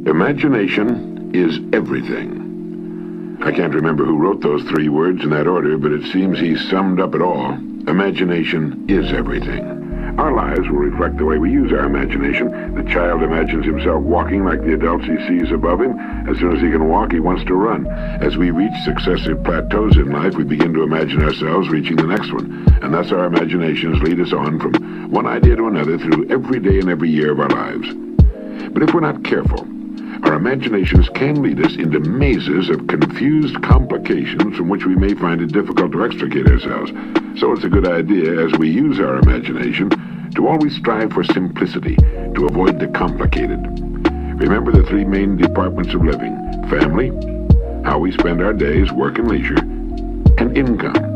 Imagination is everything. I can't remember who wrote those three words in that order, but it seems he summed up it all. Imagination is everything. Our lives will reflect the way we use our imagination. The child imagines himself walking like the adults he sees above him. As soon as he can walk, he wants to run. As we reach successive plateaus in life, we begin to imagine ourselves reaching the next one. And thus our imaginations lead us on from one idea to another through every day and every year of our lives. But if we're not careful, our imaginations can lead us into mazes of confused complications from which we may find it difficult to extricate ourselves. So it's a good idea, as we use our imagination, to always strive for simplicity, to avoid the complicated. Remember the three main departments of living: family, how we spend our days, work and leisure, and income.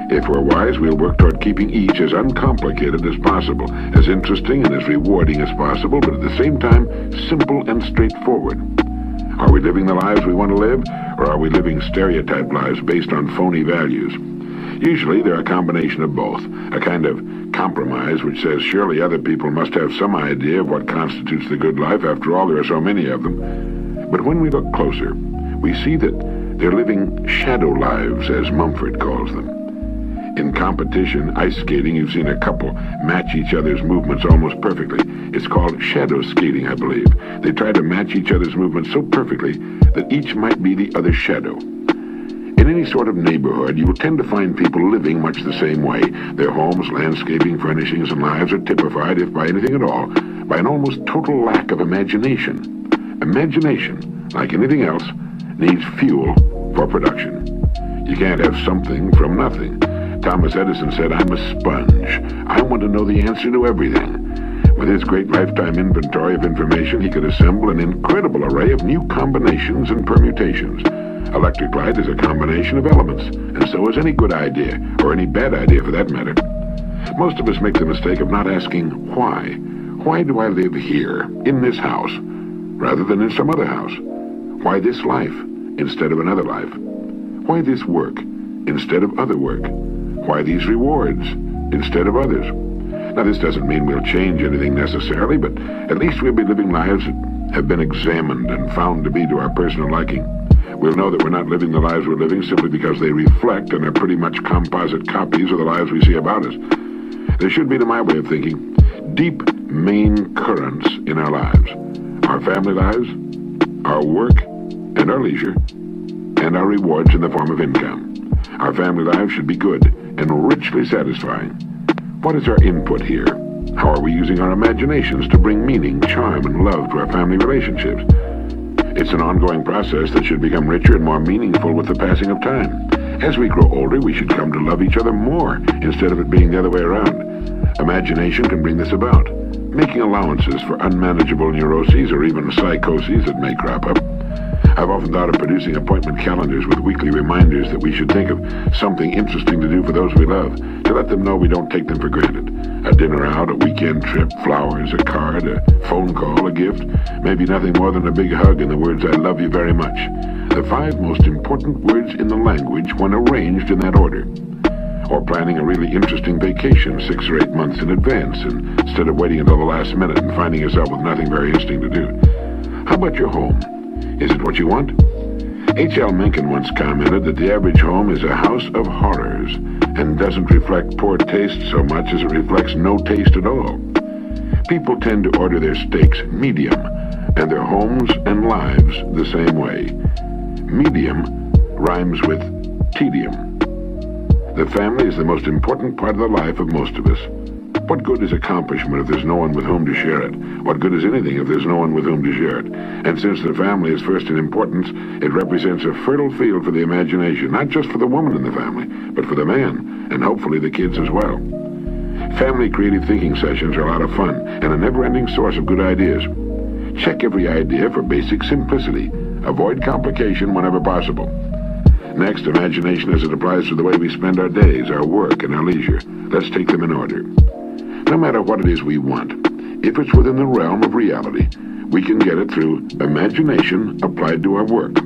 If we're wise, we'll work toward keeping each as uncomplicated as possible, as interesting and as rewarding as possible, but at the same time, simple and straightforward. Are we living the lives we want to live, or are we living stereotyped lives based on phony values? Usually, they're a combination of both, a kind of compromise which says surely other people must have some idea of what constitutes the good life. After all, there are so many of them. But when we look closer, we see that they're living shadow lives, as Mumford calls them. In competition, ice skating, you've seen a couple match each other's movements almost perfectly. It's called shadow skating, I believe. They try to match each other's movements so perfectly that each might be the other's shadow. In any sort of neighborhood, you will tend to find people living much the same way. Their homes, landscaping, furnishings, and lives are typified, if by anything at all, by an almost total lack of imagination. Imagination, like anything else, needs fuel for production. You can't have something from nothing. Thomas Edison said, "I'm a sponge. I want to know the answer to everything." With his great lifetime inventory of information, he could assemble an incredible array of new combinations and permutations. Electric light is a combination of elements, and so is any good idea, or any bad idea for that matter. Most of us make the mistake of not asking why. Why do I live here, in this house, rather than in some other house? Why this life instead of another life? Why this work instead of other work? Why these rewards instead of others? Now, this doesn't mean we'll change anything necessarily, but at least we'll be living lives that have been examined and found to be to our personal liking. We'll know that we're not living the lives we're living simply because they reflect and are pretty much composite copies of the lives we see about us. There should be, to my way of thinking, deep main currents in our lives. Our family lives, our work, and our leisure, and our rewards in the form of income. Our family lives should be good and richly satisfying. What is our input here? How are we using our imaginations to bring meaning, charm, and love to our family relationships? It's an ongoing process that should become richer and more meaningful with the passing of time. As we grow older, we should come to love each other more, instead of it being the other way around. Imagination can bring this about, making allowances for unmanageable neuroses or even psychoses that may crop up. I've often thought of producing appointment calendars with weekly reminders that we should think of something interesting to do for those we love, to let them know we don't take them for granted. A dinner out, a weekend trip, flowers, a card, a phone call, a gift, maybe nothing more than a big hug and the words, "I love you very much." The 5 most important words in the language when arranged in that order. Or planning a really interesting vacation 6 or 8 months in advance, instead of waiting until the last minute and finding yourself with nothing very interesting to do. How about your home? Is it what you want? H.L. Mencken once commented that the average home is a house of horrors and doesn't reflect poor taste so much as it reflects no taste at all. People tend to order their steaks medium and their homes and lives the same way. Medium rhymes with tedium. The family is the most important part of the life of most of us. What good is accomplishment if there's no one with whom to share it? What good is anything if there's no one with whom to share it? And since the family is first in importance, it represents a fertile field for the imagination, not just for the woman in the family, but for the man, and hopefully the kids as well. Family creative thinking sessions are a lot of fun, and a never-ending source of good ideas. Check every idea for basic simplicity. Avoid complication whenever possible. Next, imagination as it applies to the way we spend our days, our work, and our leisure. Let's take them in order. No matter what it is we want, if it's within the realm of reality, we can get it through imagination applied to our work.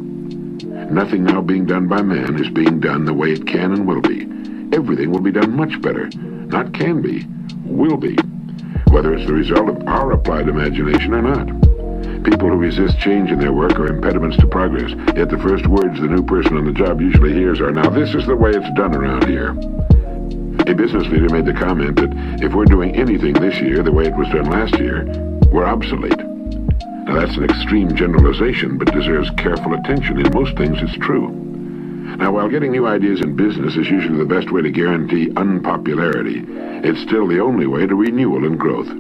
Nothing now being done by man is being done the way it can and will be. Everything will be done much better. Not can be, will be. whether it's the result of our applied imagination or not. People who resist change in their work are impediments to progress, yet the first words the new person on the job usually hears are, "Now this is the way it's done around here." A business leader made the comment that if we're doing anything this year the way it was done last year, we're obsolete. Now that's an extreme generalization, but deserves careful attention. In most things it's true. Now, while getting new ideas in business is usually the best way to guarantee unpopularity, it's still the only way to renewal and growth.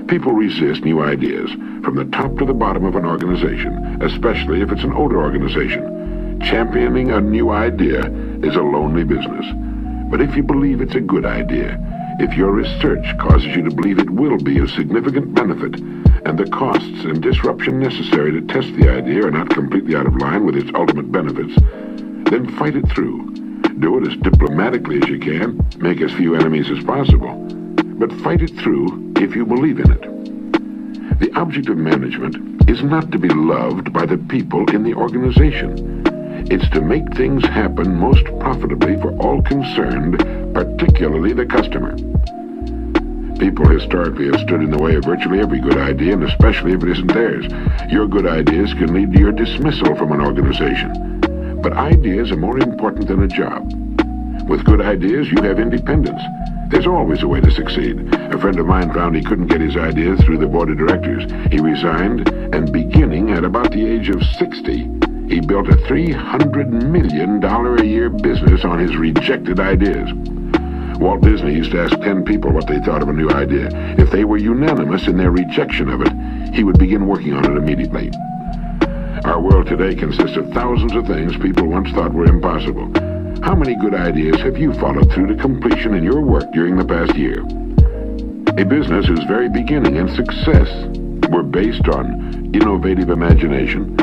People resist new ideas from the top to the bottom of an organization, especially if it's an older organization. Championing a new idea is a lonely business. But if you believe it's a good idea, if your research causes you to believe it will be of significant benefit, and the costs and disruption necessary to test the idea are not completely out of line with its ultimate benefits, then fight it through. Do it as diplomatically as you can, make as few enemies as possible, but fight it through if you believe in it. The object of management is not to be loved by the people in the organization. It's to make things happen most profitably for all concerned, particularly the customer. People historically have stood in the way of virtually every good idea, and especially if it isn't theirs. Your good ideas can lead to your dismissal from an organization. But ideas are more important than a job. With good ideas, you have independence. There's always a way to succeed. A friend of mine found he couldn't get his ideas through the board of directors. He resigned, and beginning at about the age of 60, he built a $300 million a year business on his rejected ideas. Walt Disney used to ask 10 people what they thought of a new idea. If they were unanimous in their rejection of it, he would begin working on it immediately. Our world today consists of thousands of things people once thought were impossible. How many good ideas have you followed through to completion in your work during the past year? A business whose very beginning and success were based on innovative imagination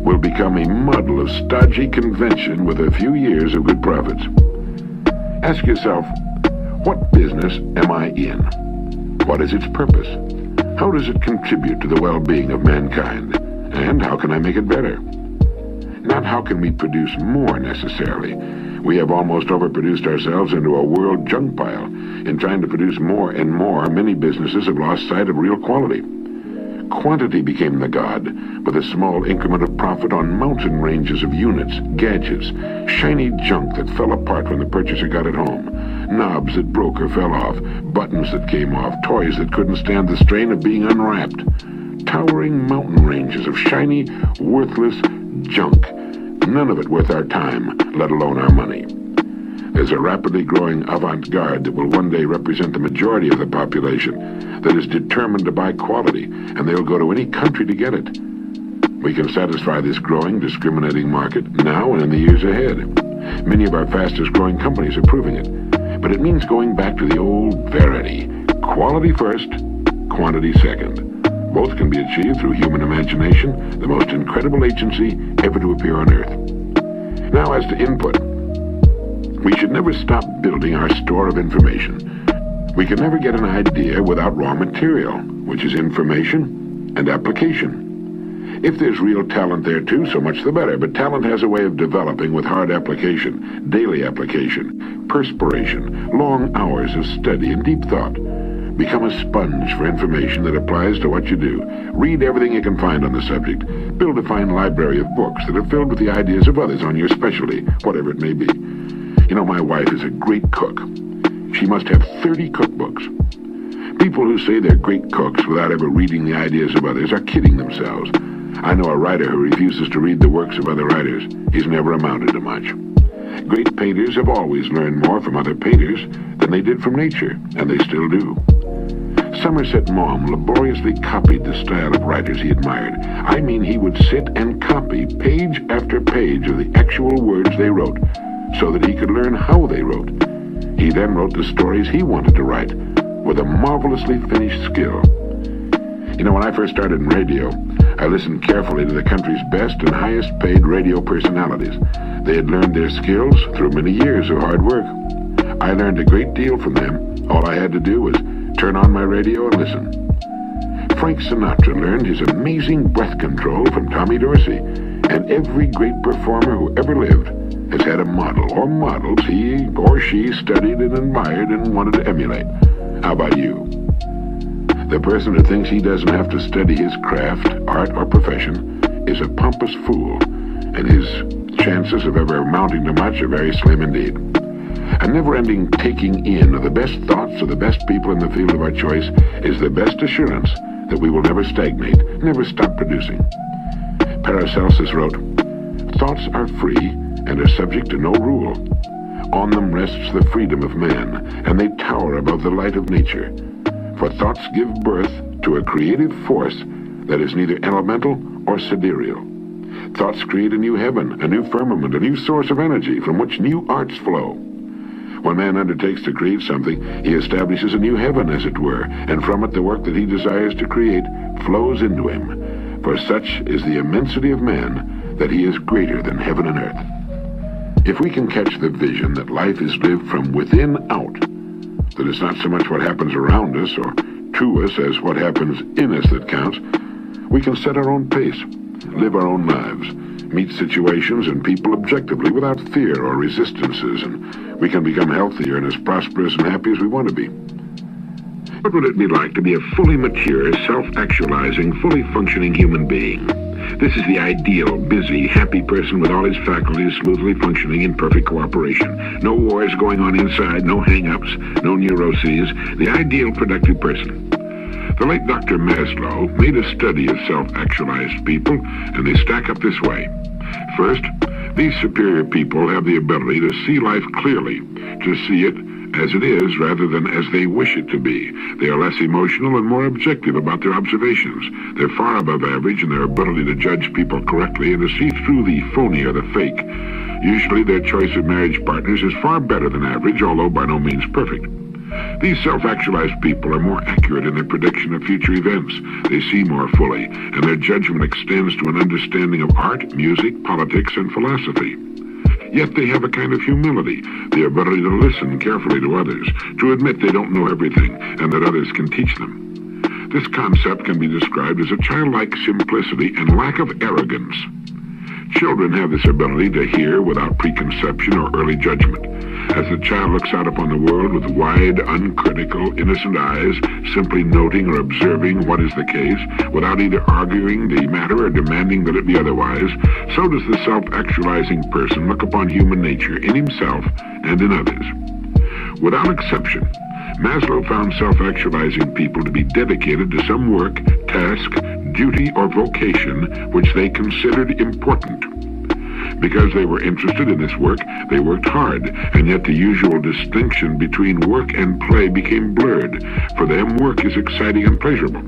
will become a muddle of stodgy convention with a few years of good profits. Ask yourself, what business am I in? What is its purpose? How does it contribute to the well-being of mankind? And how can I make it better? Not how can we produce more necessarily. We have almost overproduced ourselves into a world junk pile. In trying to produce more and more, many businesses have lost sight of real quality. Quantity became the god, with a small increment of profit on mountain ranges of units, gadgets, shiny junk that fell apart when the purchaser got it home, knobs that broke or fell off, buttons that came off, toys that couldn't stand the strain of being unwrapped. Towering mountain ranges of shiny, worthless junk, none of it worth our time, let alone our money. There's a rapidly growing avant-garde that will one day represent the majority of the population that is determined to buy quality, and they'll go to any country to get it. We can satisfy this growing, discriminating market now and in the years ahead. Many of our fastest-growing companies are proving it, but it means going back to the old verity. Quality first, quantity second. Both can be achieved through human imagination, the most incredible agency ever to appear on Earth. Now, as to input, we should never stop building our store of information. We can never get an idea without raw material, which is information and application. If there's real talent there too, so much the better, but talent has a way of developing with hard application, daily application, perspiration, long hours of study and deep thought. Become a sponge for information that applies to what you do. Read everything you can find on the subject. Build a fine library of books that are filled with the ideas of others on your specialty, whatever it may be. You know, my wife is a great cook. She must have 30 cookbooks. People who say they're great cooks without ever reading the ideas of others are kidding themselves. I know a writer who refuses to read the works of other writers. He's never amounted to much. Great painters have always learned more from other painters than they did from nature, and they still do. Somerset Maugham laboriously copied the style of writers he admired. I mean, he would sit and copy page after page of the actual words they wrote, so that he could learn how they wrote. He then wrote the stories he wanted to write, with a marvelously finished skill. You know, when I first started in radio, I listened carefully to the country's best and highest paid radio personalities. They had learned their skills through many years of hard work. I learned a great deal from them. All I had to do was turn on my radio and listen. Frank Sinatra learned his amazing breath control from Tommy Dorsey, and every great performer who ever lived has had a model or models he or she studied and admired and wanted to emulate. How about you? The person who thinks he doesn't have to study his craft, art, or profession is a pompous fool, and his chances of ever amounting to much are very slim indeed. A never-ending taking in of the best thoughts of the best people in the field of our choice is the best assurance that we will never stagnate, never stop producing. Paracelsus wrote, "Thoughts are free and are subject to no rule. On them rests the freedom of man, and they tower above the light of nature. For thoughts give birth to a creative force that is neither elemental or sidereal. Thoughts create a new heaven, a new firmament, a new source of energy from which new arts flow. When man undertakes to create something, he establishes a new heaven, as it were, and from it the work that he desires to create flows into him. For such is the immensity of man, that he is greater than heaven and earth." If we can catch the vision that life is lived from within out, that it's not so much what happens around us or to us as what happens in us that counts, we can set our own pace, live our own lives, meet situations and people objectively without fear or resistances, and we can become healthier and as prosperous and happy as we want to be. What would it be like to be a fully mature, self-actualizing, fully functioning human being? This is the ideal, busy, happy person with all his faculties smoothly functioning in perfect cooperation. No wars going on inside, no hang-ups, no neuroses. The ideal productive person. The late Dr. Maslow made a study of self-actualized people, and they stack up this way. First, these superior people have the ability to see life clearly, to see it as it is rather than as they wish it to be. They are less emotional and more objective about their observations. They're far above average in their ability to judge people correctly and to see through the phony or the fake. Usually their choice of marriage partners is far better than average, although by no means perfect. These self-actualized people are more accurate in their prediction of future events. They see more fully, and their judgment extends to an understanding of art, music, politics, and philosophy. Yet they have a kind of humility, the ability to listen carefully to others, to admit they don't know everything, and that others can teach them. This concept can be described as a childlike simplicity and lack of arrogance. Children have this ability to hear without preconception or early judgment. As the child looks out upon the world with wide, uncritical, innocent eyes, simply noting or observing what is the case, without either arguing the matter or demanding that it be otherwise, so does the self-actualizing person look upon human nature in himself and in others. Without exception, Maslow found self-actualizing people to be dedicated to some work, task, duty, or vocation which they considered important. Because they were interested in this work, they worked hard, and yet the usual distinction between work and play became blurred. For them, work is exciting and pleasurable.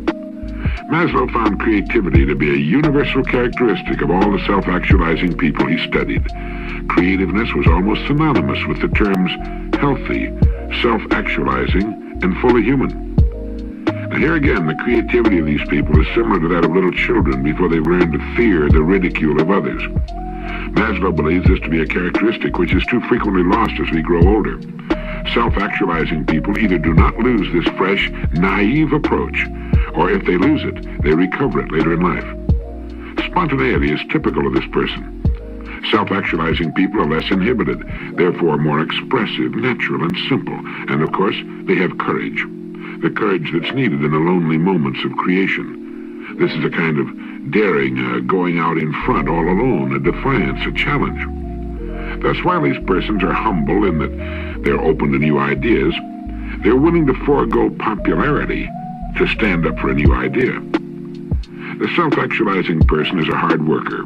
Maslow found creativity to be a universal characteristic of all the self-actualizing people he studied. Creativeness was almost synonymous with the terms healthy, self-actualizing, and fully human. Now here again, the creativity of these people is similar to that of little children before they learn to fear the ridicule of others. Maslow believes this to be a characteristic which is too frequently lost as we grow older. Self-actualizing people either do not lose this fresh, naive approach, or if they lose it, they recover it later in life. Spontaneity is typical of this person. Self-actualizing people are less inhibited, therefore more expressive, natural, and simple. And of course, they have courage. The courage that's needed in the lonely moments of creation. This is a kind of daring, going out in front all alone, a defiance, a challenge. Thus, while these persons are humble in that they're open to new ideas, they're willing to forego popularity to stand up for a new idea. The self-actualizing person is a hard worker.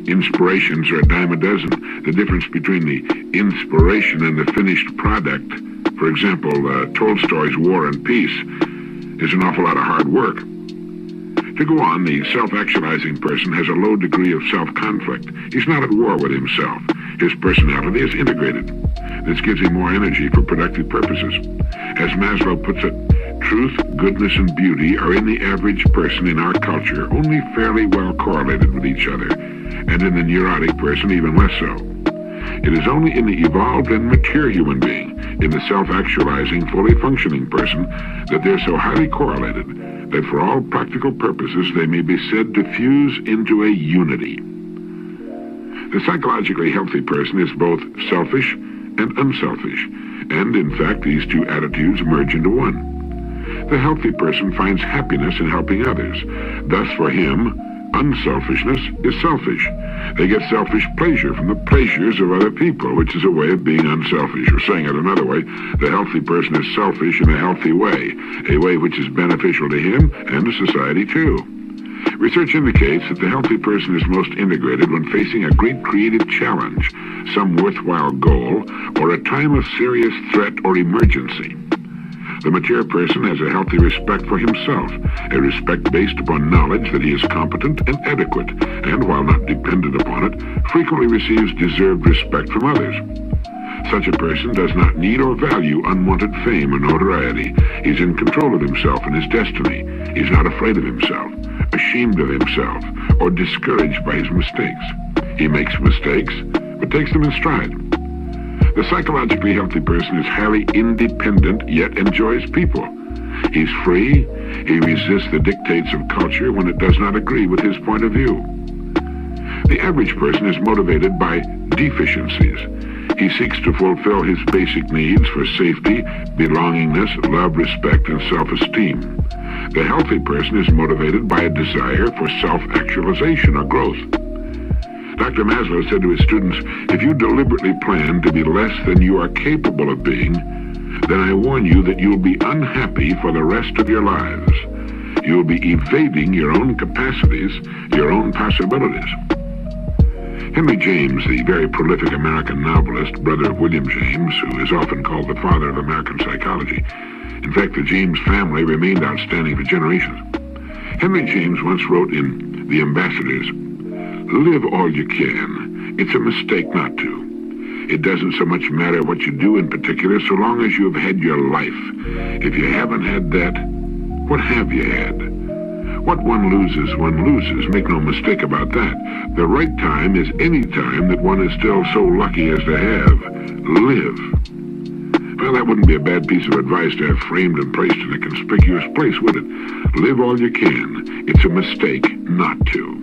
Inspirations are a dime a dozen. The difference between the inspiration and the finished product, for example, Tolstoy's War and Peace, is an awful lot of hard work. To go on, the self-actualizing person has a low degree of self-conflict. He's not at war with himself. His personality is integrated. This gives him more energy for productive purposes. As Maslow puts it, truth, goodness, and beauty are in the average person in our culture only fairly well correlated with each other, and in the neurotic person even less so. It is only in the evolved and mature human being, in the self-actualizing, fully functioning person, that they're so highly correlated that for all practical purposes they may be said to fuse into a unity. The psychologically healthy person is both selfish and unselfish, and in fact these two attitudes merge into one. The healthy person finds happiness in helping others. Thus, for him, unselfishness is selfish. They get selfish pleasure from the pleasures of other people, which is a way of being unselfish. Or saying it another way, the healthy person is selfish in a healthy way, a way which is beneficial to him and to society too. Research indicates that the healthy person is most integrated when facing a great creative challenge, some worthwhile goal, or a time of serious threat or emergency. The mature person has a healthy respect for himself, a respect based upon knowledge that he is competent and adequate, and while not dependent upon it, frequently receives deserved respect from others. Such a person does not need or value unwanted fame or notoriety. He's in control of himself and his destiny. He's not afraid of himself, ashamed of himself, or discouraged by his mistakes. He makes mistakes, but takes them in stride. The psychologically healthy person is highly independent, yet enjoys people. He's free. He resists the dictates of culture when it does not agree with his point of view. The average person is motivated by deficiencies. He seeks to fulfill his basic needs for safety, belongingness, love, respect, and self-esteem. The healthy person is motivated by a desire for self-actualization or growth. Dr. Maslow said to his students, if you deliberately plan to be less than you are capable of being, then I warn you that you'll be unhappy for the rest of your lives. You'll be evading your own capacities, your own possibilities. Henry James, the very prolific American novelist, brother of William James, who is often called the father of American psychology. In fact, the James family remained outstanding for generations. Henry James once wrote in The Ambassadors, live all you can. It's a mistake not to. It doesn't so much matter what you do in particular, so long as you have had your life. If you haven't had that, what have you had? What one loses, make no mistake about that. The right time is any time that one is still so lucky as to have. Live. Well, that wouldn't be a bad piece of advice to have framed and placed in a conspicuous place, would it? Live all you can. It's a mistake not to.